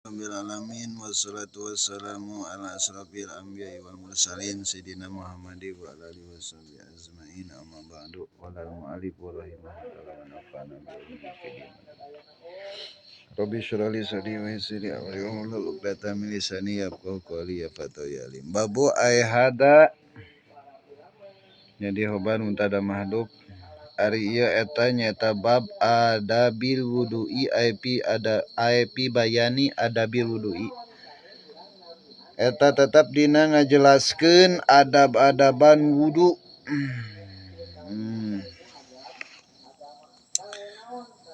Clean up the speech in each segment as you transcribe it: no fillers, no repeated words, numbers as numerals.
Rabbil alamin wassalatu wassalamu ala asrofil anbiya'i wal mursalin sayyidina Muhammadi wa ala alihi washabihi ajma'in amma ba'du qala al mu'allif rahimahullah wa nafa'ana bi ilmihi fid Rabbi shrah li sadri wa yassir li amri wa hlul 'uqdatam min lisani yafqahu qawli ya fatahu ya alim babu ay hada jadi hoban muntada mahdub ari ieu eta nyaeta bab adabil wudu'i IP bayani adabil wudu'i eta tetap dina ngajelaskeun adab-adaban wudu.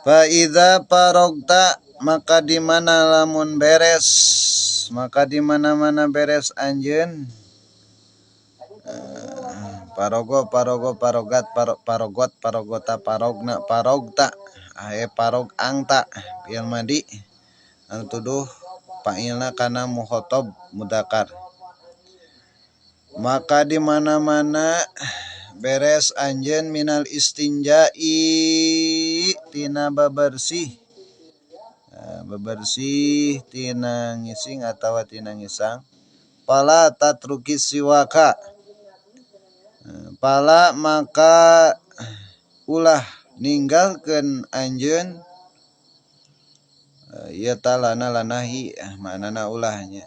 Fa idza parogta maka di mana lamun beres maka di mana-mana beres anjeun parogota parogna parogta parog angta pian madi anu tuduh fa'ilna kana mukhatab mudzakkar maka di mana-mana beres anjeun minal istinja'i tina babersih tina ngising atawa tina ngisang pala tatrukis siwaka pala maka ulah ninggalkeun anjeun ieu tah lanahi maknana ulahnya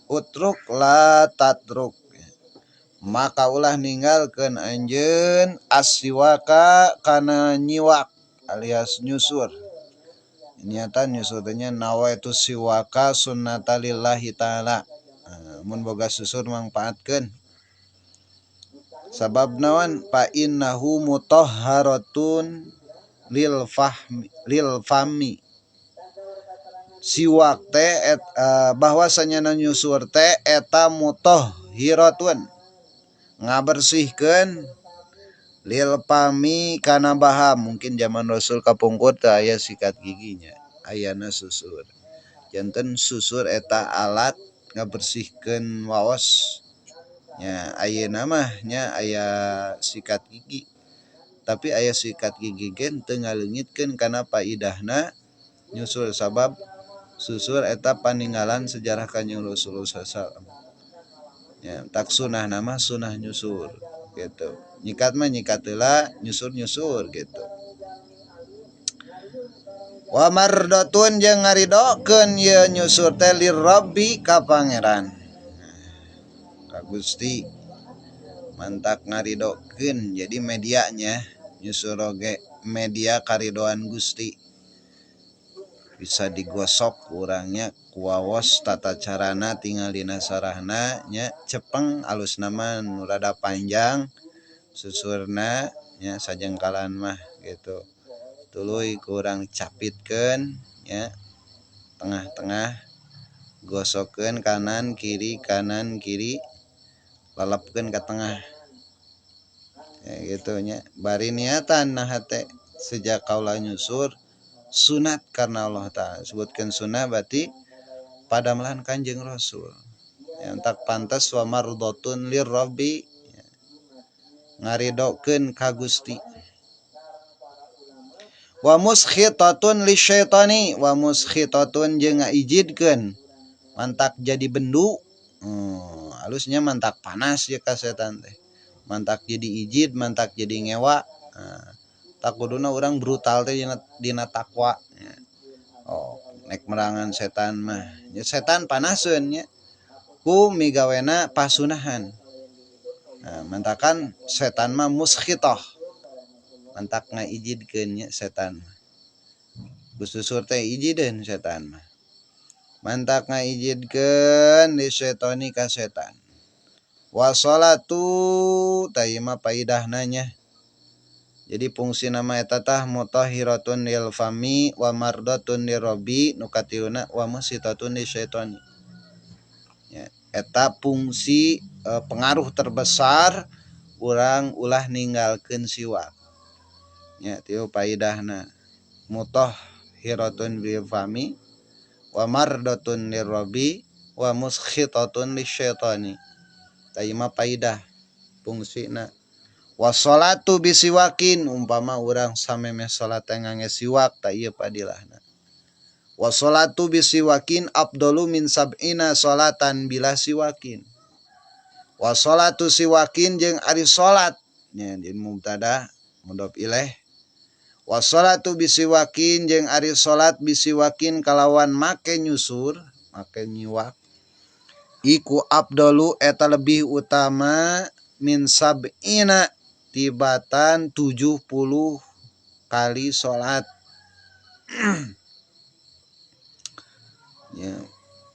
utruk la tatruk maka ulah ninggalkeun anjeun asiwaka kana nyiwak alias nyusur niatan nyusur teh nya nawaitu siwaka sunnatalillahi ta'ala mun boga susur mangpaatkeun sabab naon fa innahu mutahharatun lil fami siwak teh bahwasanya nyusur teh eta mutahhiratun ngabersihkeun lil fami kana baham mungkin zaman Rasul kapungkur teh aya sikat giginya ayana susur janten susur eta alat ngabersihkeun waos nya ayeuna mah nya aya sikat gigi tapi aya sikat gigi gen teu ngaleungitkeun kana faidahna nyusul sabab susur eta paninggalan sejarah Kanjeng Rasulullah sallallahu ya tak sunah nama sunah nyusur gitu nyikat mah nyikat heula nyusur gitu wa mardatun jeung ngaridokeun ye nyusur teh lirabbi ka pangeran ka Gusti mantak ngaridokeun jadi medianya nyusur oge media karidoan Gusti bisa digosok urangnya kuwaos tata carana tinggal dina sarahna nya cepeng alus nama nu rada panjang susurna nya sajengkalan mah gitu tuluy kurang capitkeun nya tengah-tengah gosokkeun kanan kiri lalepkeun ka tengah ya gitu nya bari niatan nah teh sejak kaula nyusur sunat karena Allah Ta'ala sebutkan sunnah berarti padamlan Kanjeng Rasul yang tak pantas wa mardotun lirabbi ngaridokeun ka Gusti wa muskhitatun lisyaitani wa muskhitatun jeung ngaijidkeun mantak jadi bendu halusnya mantak panas ya ka setan teh mantak jadi ijid mantak jadi ngewa tak kuduna urang brutal teh dina takwa nek merangan setan mah ya setan panaseun nya ku migawena pasunahan mantakan setan mah muskhitah mantak ngaijidkeun nya setan Gususur teh ijideun setan mah mantak ngaijidkeun di setoni ka setan wa sholatu tayima paidahna nya jadi fungsi nama eta tah mutahhiratun lil fami wa mardatun lirabbi nu katiuna wa musitatun lisyaitani ya eta fungsi pengaruh terbesar urang ulah ninggalkeun siwak nya tiu paidahna mutahhiratun lil fami wa mardatun lirabbi wa muskhitatun lisyaitani tayima paidah fungsina wassalatu bisiwakin umpama urang samemeh salat ngangge siwak ta ieu padilahna Wa sholatu bisiwakin afdalu min sab'ina sholatan bila siwakin. Wa sholatu siwakin jeung ari salat nya di mubtada mudhof ilaih. Wa sholatu bisiwakin jeung ari salat bisiwakin kalawan make nyusur, make nyiwak. Iku afdalu eta lebih utama min sab'ina tibatan 70 kali salat. Ya.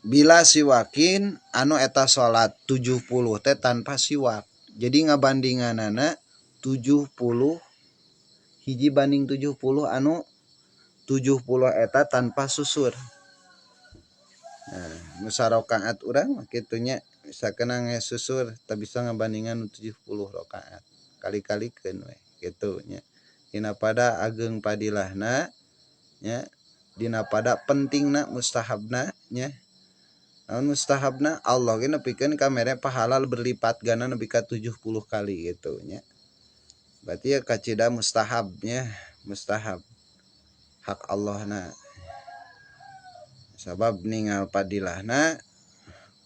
Bila siwakin anu eta salat 70 teh tanpa siwak. Jadi ngabandinganana 70 hiji banding 70 anu 70 eta tanpa susur. Nah, nu sarakaat urang mah kitu nya misalkan susur teu bisa ngabandingan 70 rakaat. Kali-kalikeun we kitu nya. Dina pada ageung padilahna nya, dina pada pentingna mustahabna nya. Namun mustahabna Allah ge nepikeun ka mere pahala berlipat gana nepi ka 70 kali gitu nya. Berarti ya kacida mustahabnya, mustahab hak Allahna. Sabab ningal padilahna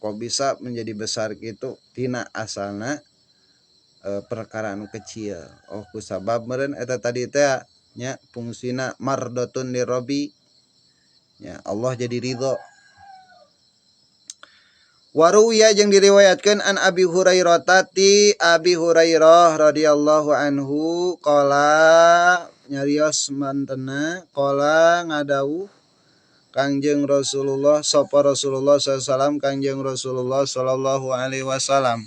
kok bisa menjadi besar gitu tina asalna perkara anu kecil. Oh ku sabab meureun eta tadi teh nya fungsina mardatun lirabbi. Ya Allah jadi ridho. Waruya jeung diriwayatkeun an Abi Hurairah ti Abi Hurairah radhiyallahu anhu qala nyarios mantena qala ngadawuh Kangjeng Rasulullah sapa Rasulullah sallallahu Kangjeng Rasulullah sallallahu alaihi wasallam.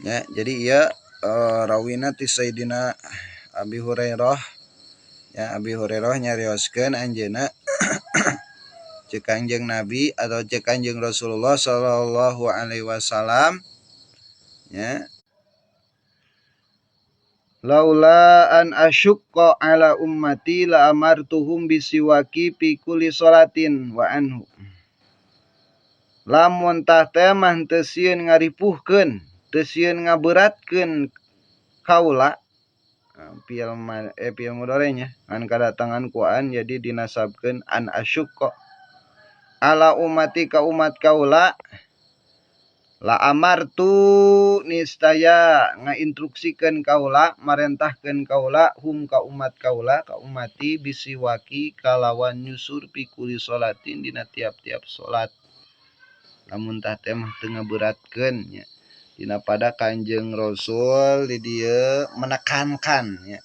Ya, jadi ieu rawina ti Sayyidina Abi Hurairah. Ya, Abi Hurairah nyarioskeun anjeunna cek Kangjeng Nabi atau cek Kangjeng Rasulullah sallallahu alaihi wasallam ya. Laula an asyqa ala ummati la amartuhum bisiwaki fi kulli salatin wa anhu. Lamun tah teh mah teu sieun ngaripuhkeun, teu sieun ngaberatkeun kaula. Fi'il mudhari nya ngan kadatangan ku an jadi dinasabkeun an asyqa ala ummati ka umat kaula la amartu nistaya ngainstruksikeun kaula marentahkeun kaula hum ka umat kaula ka umati bisiwaki kalawan nyusur pikuli salatin dina tiap-tiap salat. Lamun tah teh mah teu ngaberatkeun nya. Dina pada Kanjeng Rasul di dieu menekankan nya.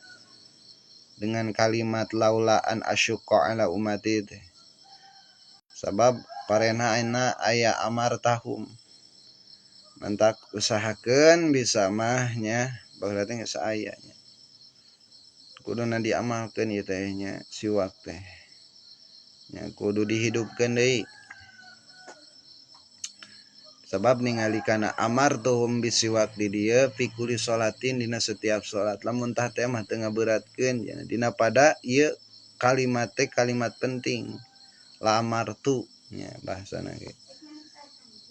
Dengan kalimat laula an asyqa ala umati teh. Sabab parena aya amartahum. Mantak usahakeun bisa mah nya berarti geus aya nya. Kuduna diamalkeun ieu teh nya siwak teh. Nya kudu dihidupkeun deui. Sabab ningali kana amartuhum bisiwak di dieu fi kulli salatin dina setiap salat. Lamun tah teh mah teu ngaberatkeun nya. Dina pada ieu kalimat teh kalimat penting. La amartu nya bahasana ge.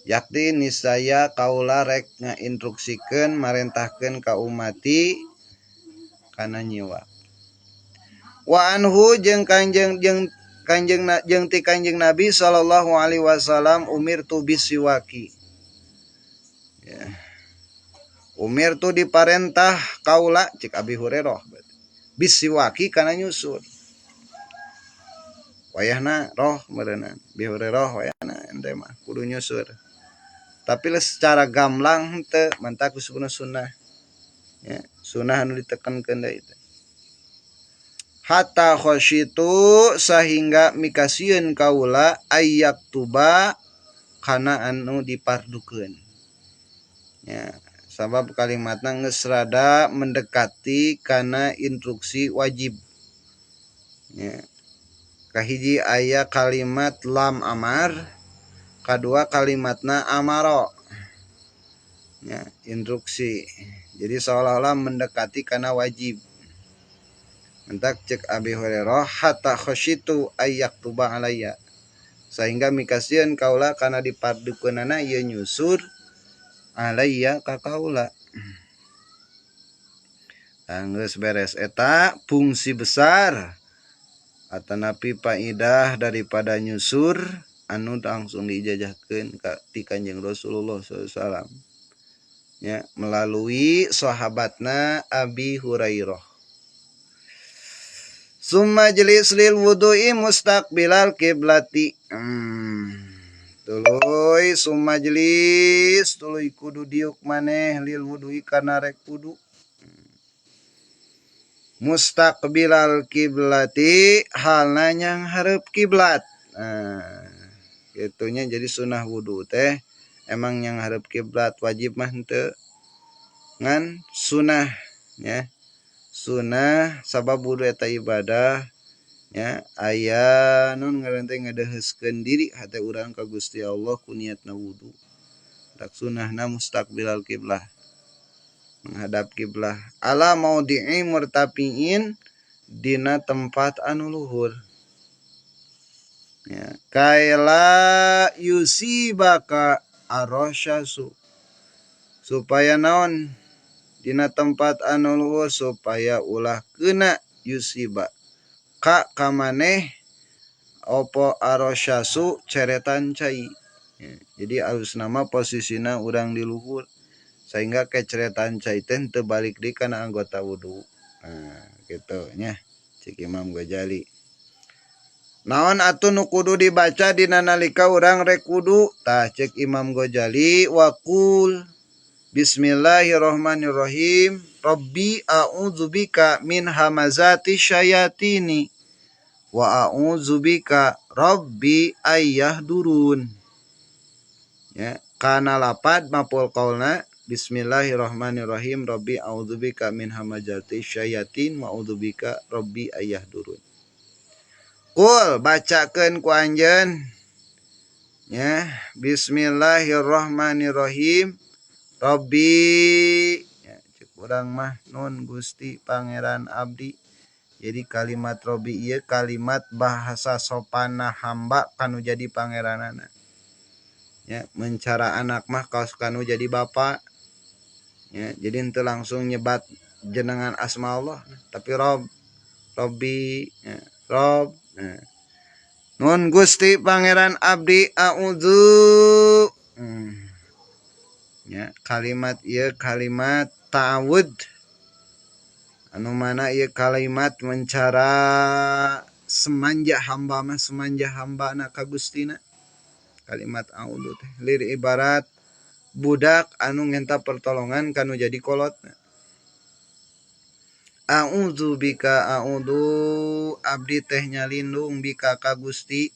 Yakti nisaya kaula rek ngainstruksikeun marentahkeun ka umati kana nyiwak. Wa anhu jeung ti Kanjeng Nabi sallallahu alaihi wasallam umirtu bisiwaki. Ya. Umirtu diparentah kaula cik Abi Hurairah bisiwaki kana nyusur. Wayahna roh meureunna Abi Hurairah wayahna ente mah kudu nyusur. Tapi secara gamblang teu mantak usupna sunnah. Ya, sunnah anu ditekankeun deui teh. Hatta khasyitu sahingga mikasieun kaula ayyak tuba kana anu dipardukeun. Ya, sabab kalimatna geus rada mendekati kana instruksi wajib. Ya. Kahiji aya kalimat lam amar, kadua kalimatna amaro. Ya, instruksi. Jadi seolah-olah mendekati kana wajib. Mentak cek Abi Hurairah hatta khasyitu ayyak tuba alayya. Sehingga mikasieun kaula kana dipardukeunana ieu nyusur alayya ka kaula. Geus beres eta fungsi besar atanapi faidah daripada nyusur anu langsung diijazahkeun ti Kanjeng Rasulullah SAW ya melalui sahabatna Abi Hurairah. Summa jelis lil wudu'i mustaqbilal kiblati. Tuluy summa jelis tuluy kudu diuk maneh lil wudu'i kana rek wudu. Mustaqbilal kiblati halna nyang hareup kiblat. Itunya jadi sunah wudu teh emang yang hareup kiblat, wajib mah henteu. Ngan sunah ya. Sunah sabab wudu eta ibadah ya aya nun ngaran teh ngadeheuskeun diri hate urang ka Gusti Allah ku niatna wudu. Tak sunahna mustaqbilal kiblah, menghadap kiblah. Ala maudhi'i murtafiin dina tempat anu luhur. Ya, kaila yusibaka arosyasu. Supaya naon? Dina tempat anu luhur supaya ulah kena yusiba ka kamaneh opo arosyasu ceretan cai ya, jadi alus nama posisina urang di luhur sehingga keceretan cai teh teu balik di kana anggota wudu. Gitu nya cik Imam Ghazali. Naon atuh nu kudu dibaca dina nalika urang rek wudu? Tah cek Imam Ghazali waqul Bismillahirrahmanirrahim. Rabbi a'udzubika min hamazati syayatini wa a'udzubika rabbi ayyahdurun. Ya, kana lapad mapul qaulna Bismillahirrahmanirrahim. Rabbi a'udzubika min hamazati syayatin wa a'udzubika rabbi ayyahdurun. Qul bacakeun ku anjeun. Ya, Bismillahirrahmanirrahim. Rabbi ya, cek urang mah nun Gusti Pangeran abdi. Jadi kalimat Rabbi ieu kalimat bahasa sopanna hamba kanu jadi pangeranana. Ya, mencara anak mah kaos kanu jadi bapa. Ya, jadi henteu langsung nyebat jenengan asma Allah, tapi Rabbi, ya, Rob. Ya. Nun Gusti Pangeran abdi a'udzu. Ya, kalimat ieu kalimat ta'awud. Anu mana ieu kalimat mencara semanja hamba mah semanja hamba na ka Gustina. Kalimat a'udzu teh lir ibarat budak anu ngenta pertolongan kanu jadi kolotna. A'udzu bika a'udzu abdi teh nyalindung bika ka Gusti.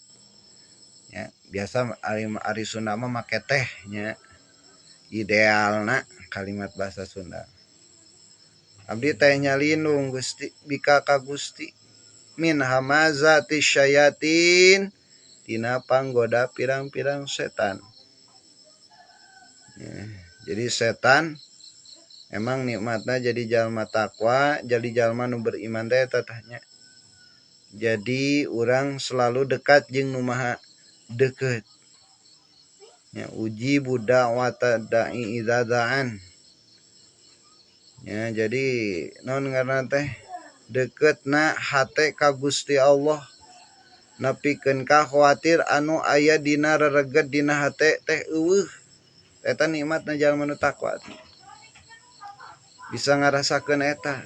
Ya, biasa ari Sunda mah make teh nya. Idealna kalimat bahasa Sunda. Abdi teh nyalindung Gusti bika ka Gusti min hamazati syayatin tina panggoda pirang-pirang setan. Ya, jadi setan emang nikmatna jadi jalma takwa, jadi jalma nu beriman teh tatahnya. Jadi orang selalu dekat jeung nu maha deukeut. Ya, uji budak wata da'i idzadaan. Ya, jadi non ngaranna teh deketna hate ka Gusti Allah. Napikeun ka khawatir anu aya dina rereged dina hate teh eueuh. Eta nikmatna jalma nu takwa. Bisa ngarasakeun eta.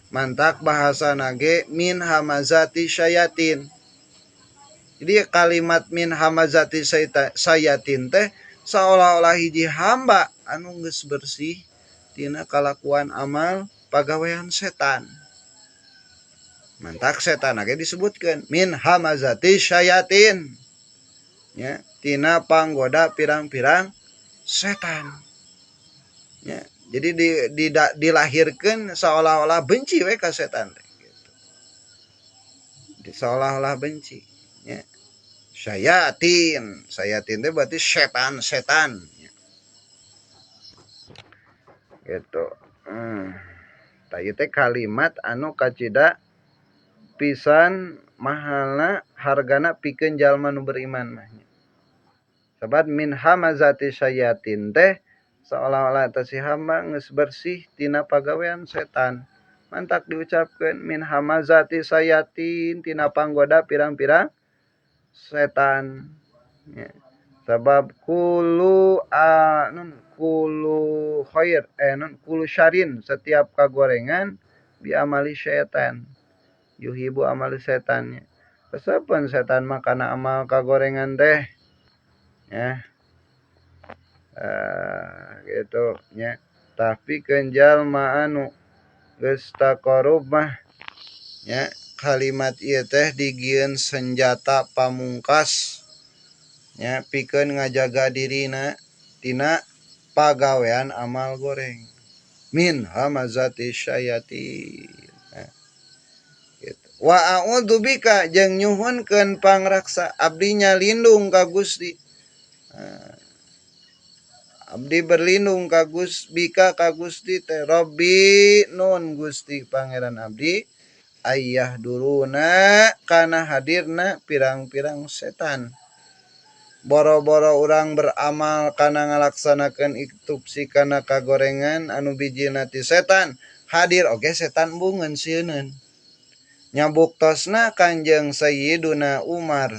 Mantak bahasana ge min hamazati syayatin. Jadi kalimat min hamazati syayatin teh seolah-olah hiji hamba anu geus bersih tina kalakuan amal pagawean setan. Mantak setan ge disebutkeun min hamazati syayatin. Ya, tina panggoda pirang-pirang setan. Ya, jadi dilahirkeun seolah-olah benci we ka setan gitu. Seolah-olah benci. Ya. Syayatin teh berarti setan ya. Gitu. Tah teh kalimat anu kacida pisan mahalna hargana pikeun jalma nu beriman mah. Sabab min hamazati syayatin teh seolah-olah eta si hamba geus bersih tina pagawean setan. mantak diucapkeun min hamazati sayatin tina panggoda pirang-pirang setan ya. Sabab kulu khair kulu syarin setiap kagorengan bi amali setan yuhibu amal setannya kesapan setan makana amal kagorengan teh ya gitu ya tapi kenjal anu geus taqarrub mah ya kalimat ieu teh digieun senjata pamungkas ya pikeun ngajaga dirina tina pagawean amal goreng min hamazati syayatin gitu. Wa a'udzu bika jeung nyuhunkeun pangraksa abdi nyalindung ka Gusti abdi berlindung ka bika ka Gusti teh Robbi nun Gusti pangeran abdi ayah duruna kana hadirna pirang-pirang setan boro-boro urang beramal kana ngalaksanakeun instruksi kana kagorengan anu bijina ti setan hadir oge setan bungeun sieunun nyabuktosna Kanjeng Sayyiduna Umar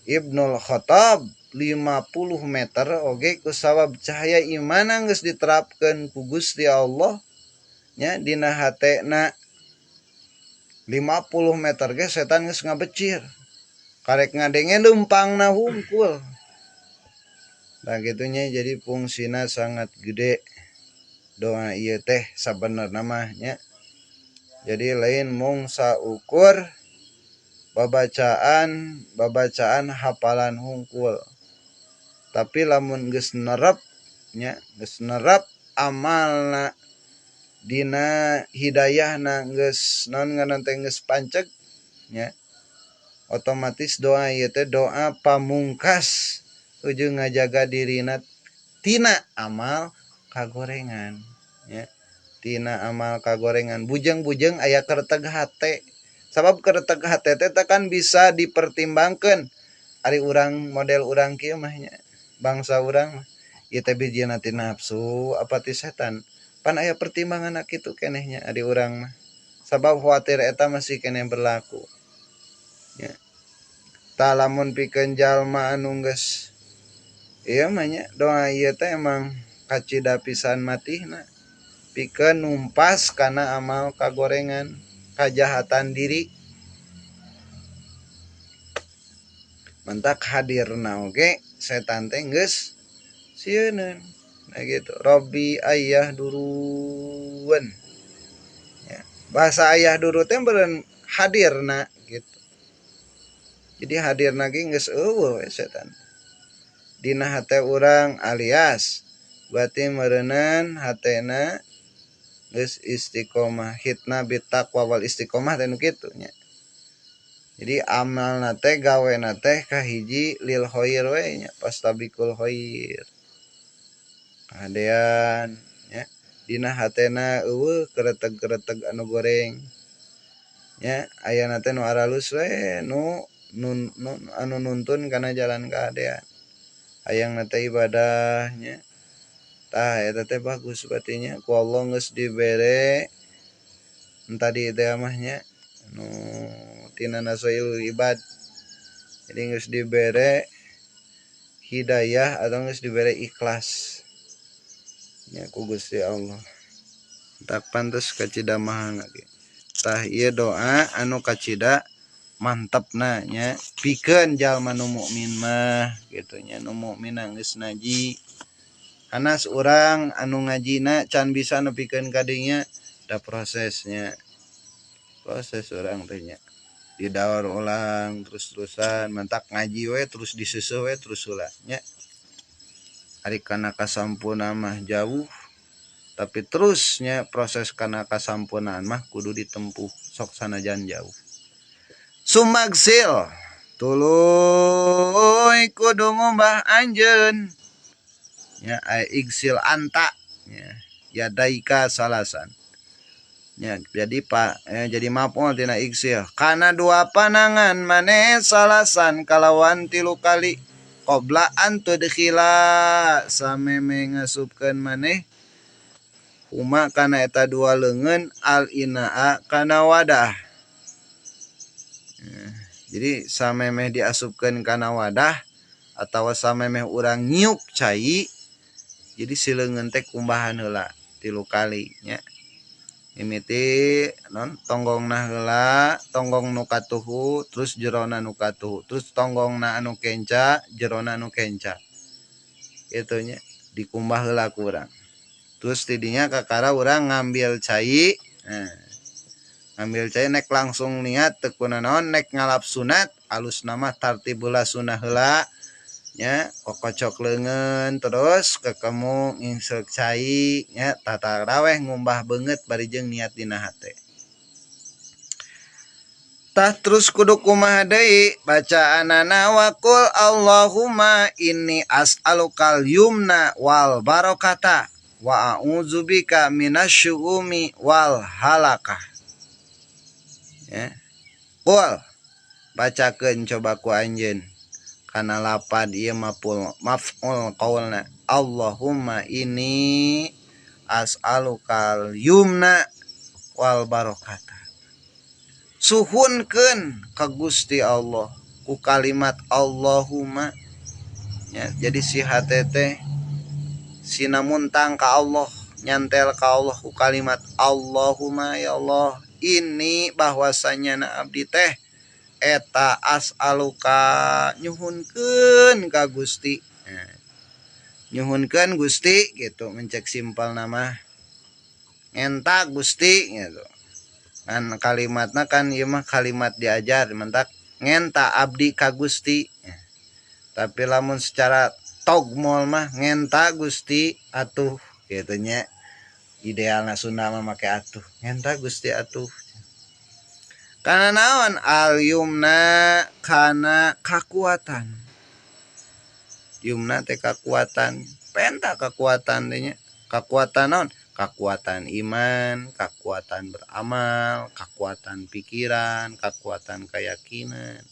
Ibnul Khattab 50 meter oge ku sabab cahaya iman geus diterapkeun ku Gusti Allah nya dina hatena 50 meter ge setan geus ngabecir karek ngadenge leumpangna hungkul nah gitunya jadi fungsina sangat gede doa ieu teh sabenerna mah nya jadi lain mung saukur babacaan hafalan hungkul tapi lamun geus nerep nya geus nerep amalna dina hidayahna geus naon ngaran teh geus panceg nya otomatis doa ieu teh doa pamungkas ujung ngajaga dirina tina amal kagorengan ya tina amal kagorengan bujeng-bujeng aya kereteg hate sabab kereteg hate teh kan bisa dipertimbangkeun ari urang model urang kieu mah nya bangsa urang ieu teh bijina ti nafsu apa ti setan pan aya pertimbanganna kitu kenehnya ari urang mah sabab khawatir eta masih keneh berlaku ya tah lamun pikeun jalma anu geus ieu mah nya doa ieu teh emang kacida pisan matihna pikeun numpas kana amal kagorengan kajahatan diri mentak hadirna oge setan teh geus sieunun nah gitu Robbi ayah duruan ya bahasa ayah duru teh beureun hadirna gitu jadi hadirna ge geus eueuh setan dina hate urang alias berarti meureunnan hatena geus istiqomah hitna bitaqwa wal istiqomah teh nu kitu nya jadi amalna teh gawena teh kahiji lil khair we nya pastabikul khair kadean nya dina hatena eueuh kereteg-kereteg anu goreng nya ayana teh nu aralus we nu anu nuntun kana jalan kahadean hayangna teh ibadahnya tah eta teh bagus batinya ku Allah geus dibere tadi teh mah nya nu tina nasoil ibad jadi geus dibere hidayah atau geus dibere ikhlas nya ku Gusti Allah tak pantes kacidamahan lagi tah ieu doa anu kacida mantepna nya pikeun jalma nu mukmin mah kitu nya nu mukmin geus naji hanas urang anu ngajina can bisa nepikeun ka dinya da prosesnya proses urang teh nya didaur ulang terus-terusan mentak ngaji we terus diseueuh we terus heula nya ari kana kasampurna mah jauh tapi terusnya proses kana kasampurnaan mah kudu ditempuh sok sanajan jauh sumagsil tuluy kudu ngumbah anjeun nya igsil anta nya yadaika salasan nya jadi jadi maf'ul tina igsil kana dua panangan maneh salasan kalawan 3 kali qabla an tudkhila sameme ngasupkeun maneh huma kana eta dua leungeun al inaa kana wadah. Jadi samemeh diasupkeun kana wadah atawa samemeh urang nyiuk cai, jadi si leungeun teh kumbahan heula 3 kali nya. Mimiti non tonggongna heula, tonggong nu katuhu, terus jerona nu katuhu, terus tonggongna anu kenca, jerona nu kenca. Kitu nya, dikumbah heula ku urang. Terus tidinya kakara urang ngambil cai, ngambil cai nek langsung niat teu kunaon nek ngalap sunat, alus nama tartibul sunah heula nya kokocok leungeun terus kekemu ngingsek cai nya tata raweh ngumbah beungeut bari jeung niat dina hate. Tah terus kudu kumaha deui bacaanana waqul Allahumma inni as'alukal yumna wal barokata wa a'udzubika minasyu'umi wal halakah. Ya. Qul bacakeun coba ku anjeun kana lapad ieu maf'ul qaulna Allahumma inni as'alukal yumna wal barokata. Suhunkeun ka Gusti Allah ku kalimat Allahumma ya, jadi si hate teh sinamuntang ka Allah, nyantel ka Allah ku kalimat Allahumma ya Allah, ini bahwasanya na abdi teh eta as'aluka nyuhunkeun ka Gusti. Nyuhunkeun Gusti gitu, mencek simpel nama ngenta Gusti gitu. Kan kalimatna kan ieu mah kalimat diajar mentak ngenta abdi ka Gusti. Tapi lamun secara togmol mah ngenta Gusti atuh kitu nya. Idealna Sunda mah make atuh. Ngenta Gusti atuh. Kana naon al yumna kana kakuatan. Yumna teh kakuatan, penta kakuatan teh nya. Kakuatan naon? Kakuatan iman, kakuatan beramal, kakuatan pikiran, kakuatan keyakinan.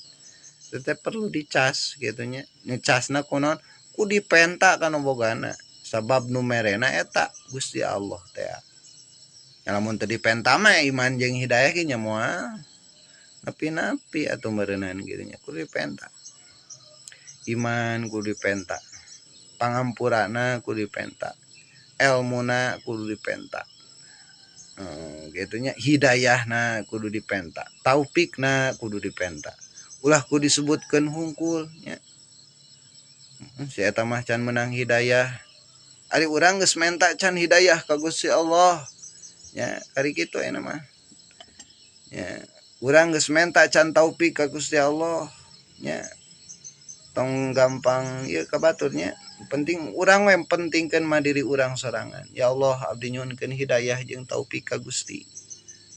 Itu teh perlu dicas gitu nya. Ngecasna kunaon? Ku dipenta kana bogana. Sabab nu merena eta Gusti Allah teh. Ya lamun teu dipenta mah iman jeung hidayah ge nya moal napi-napi atau merenang gitu nya kudu dipenta. Iman kudu dipenta, pangampurana kudu dipenta, ilmuna kudu dipenta, gitunya hidayahna kudu dipenta, taufikna kudu dipenta, ulah kudu disebutkeun hungkul nya. Si eta mah can menang hidayah, ari urang geus menta can hidayah ka Gusti Allah nya, ari kitu aya mah nya. Urang geus menta can taufik ka Gusti Allah nya. Tong gampang ieu ka baturnya. Penting urang we pentingkeun mah diri urang sorangan. Ya Allah abdi nyuhunkeun hidayah jeung taufik ka Gusti.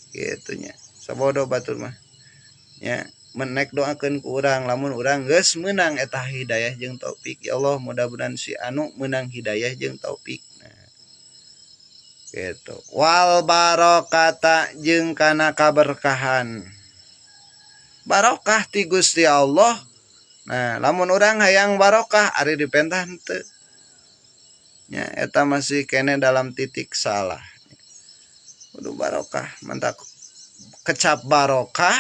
Kitu nya. Sabodo batur mah. Nya, menek doakeun ku urang lamun urang geus meunang eta hidayah jeung taufik. Ya Allah mudah-mudahan si anu meunang hidayah jeung taufik. Nah. Gitu. Wal barokata jeung kana kaberkahan. Barokah ti Gusti Allah. Nah, lamun urang hayang barokah ari dipentah henteu. Nya eta masih kene dalam titik salah. Kudu barokah, mantak kecap barokah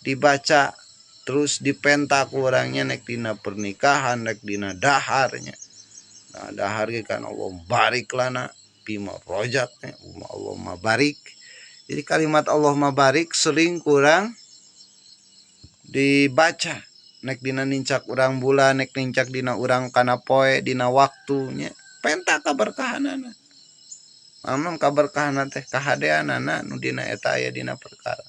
dibaca terus dipenta ku urangnya nek dina pernikahan, nek dina daharnya. Nah, dahar ge kan Allah barik lana bima rojatnya, Allah mabarik. Jadi kalimat Allah mabarik sering kurang dibaca. Nek dina nincak urang bulan, nek nincak dina urang kana poe, dina waktunya penta kaberkahanana. Mamam kaberkahanana teh kahadeanana nu dina eta aya dina perkara.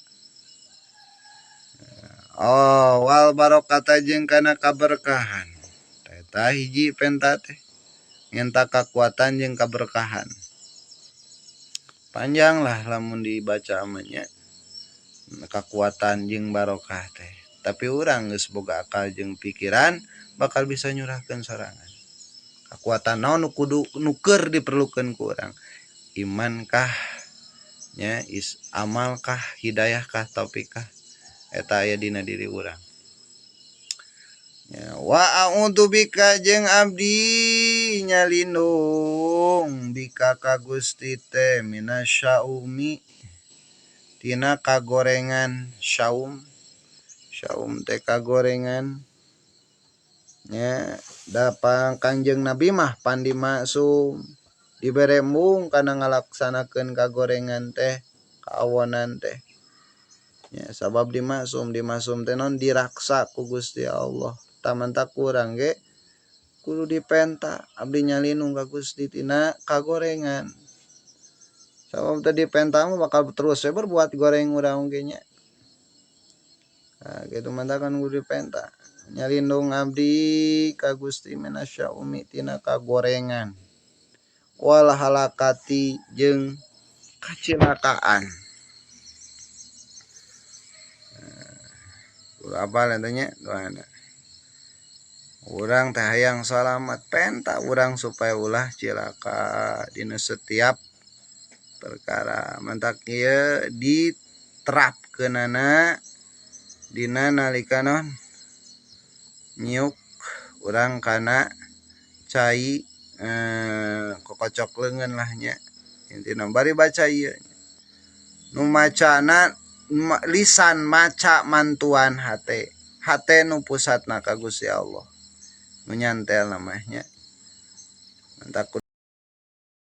Oh, wal barokata jeung kana kaberkahan. Eta hiji penta teh. Ngenta kakuatan jeung kaberkahan. Panjang lah lamun dibaca amanya. Kakuatan jeung barokah teh. Tapi urang geus boga akal jeung pikiran bakal bisa nyurahkeun sorangan. Kakuatan naon nu kudu nu keur diperlukeun ku urang? Iman kah nya, amal kah, hidayah kah, taufik kah? Eta aya dina diri urang. Ya, wa a'udzubika jeung abdi nyalindung bika ka Gusti teh minasyaumi tina kagorengan syaum. Syaum teh kagorengan nya dapang Kangjeng Nabi mah pandi maksum diberembung kana ngalaksanakeun kagorengan teh kaawonan teh ya sabab dimaksum teh non diraksa ku Gusti Allah tamantak kurang ge kudu dipenta abdi nyalindung ka Gusti tina kagorengan sabab tadi penta mah bakal terus we berbuat goreng urang ge nya nah kitu mantakan kudu dipenta nyalindung abdi ka Gusti minasyaumi tina kagorengan wal halakati jeung kacilakaan. Apal entenya doana urang teh hayang salamat penta urang supaya ulah cilaka dina setiap perkara mantak ieu diterapkeunana dina nalika non nyiuk urang kana cai kokocok leungeun lah nya intina bari baca ieu nu macana lisan maca mantuan hate nu pusatna ka Gusti Allah nu nyantel namanya mantak